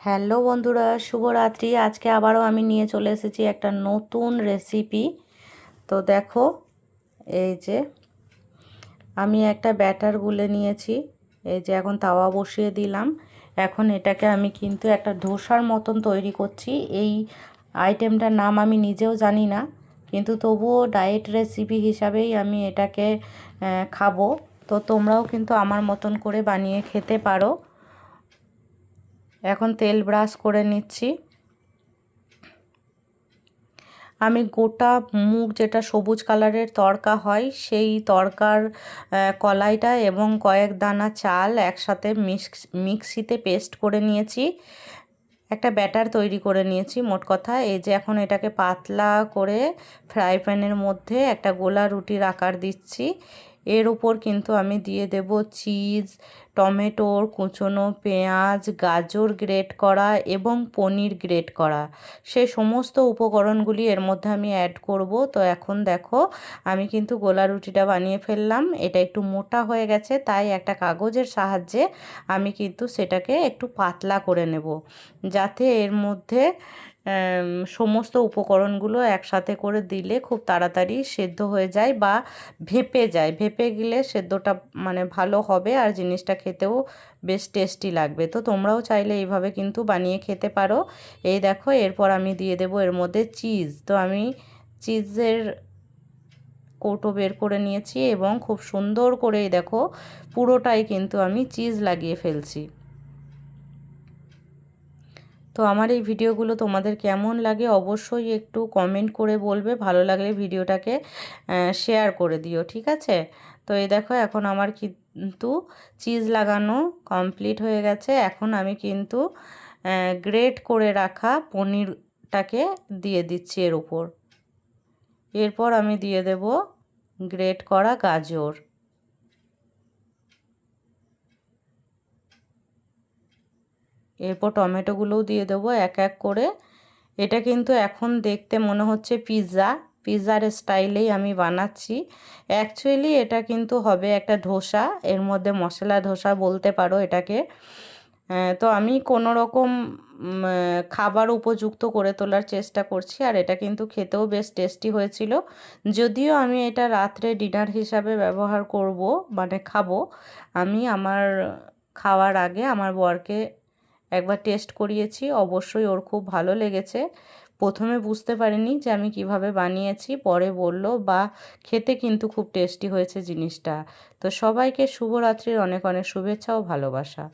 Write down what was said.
Hello বন্ধুরা, শুভরাত্রি। আজকে আবারও আমি নিয়ে চলে এসেছি একটা নতুন রেসিপি। তো দেখো, এই যে আমি একটা ব্যাটার গুলে নিয়েছি। এই যে এখন তাওয়া বসিয়ে দিলাম। এখন এটাকে আমি কিন্তু একটা ধোসার মতন তৈরি করছি। এই আইটেমটার নাম আমি নিজেও জানি না, কিন্তু তবুও ডায়েট রেসিপি হিসাবেই আমি এটাকে খাবো। তো তোমরাও কিন্তু আমার মতন করে বানিয়ে খেতে পারো। এখন তেল ব্রাশ করে নিচ্ছি। আমি গোটা মুগ, যেটা সবুজ কালারের তড়কা হয়, সেই তড়কার কলাইটা এবং কয়েক দানা চাল একসাথে মিক্সিতে পেস্ট করে নিয়েছি। একটা ব্যাটার তৈরি করে নিয়েছি মোট কথা। এই যে এখন এটাকে পাতলা করে ফ্রাই প্যানের মধ্যে একটা গোলা রুটির আকার দিচ্ছি। এর উপর কিন্তু আমি দিয়ে দেব চিজ, টমেটোর কুচনো, পেঁয়াজ, গাজর গ্রেট করা এবং পনির গ্রেট করা, সেই সমস্ত উপকরণগুলি এর মধ্যে আমি অ্যাড করব। তো এখন দেখো, আমি কিন্তু গোলা রুটিটা বানিয়ে ফেললাম। এটা একটু মোটা হয়ে গেছে, তাই একটা কাগজের সাহায্যে আমি কিন্তু সেটাকে একটু পাতলা করে নেব, যাতে এর মধ্যে সমস্ত উপকরণগুলো একসাথে করে দিলে খুব তাড়াতাড়ি সেদ্ধ হয়ে যায় বা ভেপে যায়। ভেপে গেলে সেদ্ধটা মানে ভালো হবে আর জিনিসটা খেতেও বেশ টেস্টি লাগবে। তো তোমরাও চাইলে এইভাবে কিন্তু বানিয়ে খেতে পারো। এই দেখো, এরপর আমি দিয়ে দেব এর মধ্যে চিজ। তো আমি চিজের কৌটো বের করে নিয়েছি এবং খুব সুন্দর করে এই দেখো পুরোটাই কিন্তু আমি চিজ লাগিয়ে ফেলছি। তো আমার এই ভিডিওগুলো তোমাদের কেমন লাগে অবশ্যই একটু কমেন্ট করে বলবে। ভালো লাগলে ভিডিওটাকে শেয়ার করে দিও, ঠিক আছে? তো এই দেখো, এখন আমার কিন্তু চিজ লাগানো কমপ্লিট হয়ে গেছে। এখন আমি কিন্তু গ্রেট করে রাখা পনিরটাকে দিয়ে দিচ্ছি এর উপর। এরপর আমি দিয়ে দেব গ্রেট করা গাজর। এরপর টমেটোগুলোও দিয়ে দেবো এক এক করে। এটা কিন্তু এখন দেখতে মনে হচ্ছে পিৎজার স্টাইলেই আমি বানাচ্ছি। অ্যাকচুয়ালি এটা কিন্তু হবে একটা ধোসা, এর মধ্যে মশলা ধোসা বলতে পারো এটাকে। তো আমি কোনো রকম খাবার উপযুক্ত করে তোলার চেষ্টা করছি, আর এটা কিন্তু খেতেও বেশ টেস্টি হয়েছিল। যদিও আমি এটা রাত্রে ডিনার হিসাবে ব্যবহার করব, মানে খাবো। আমি আমার খাওয়ার আগে আমার বরকে একবার টেস্ট করিয়েছি, অবশ্যই ওর খুব ভালো লেগেছে। প্রথমে বুঝতে পারিনি যে আমি কিভাবে বানিয়েছি, পরে বলল বা খেতে কিন্তু খুব টেস্টি হয়েছে জিনিসটা। তো সবাইকে শুভরাত্রির অনেক অনেক শুভেচ্ছা ও ভালোবাসা।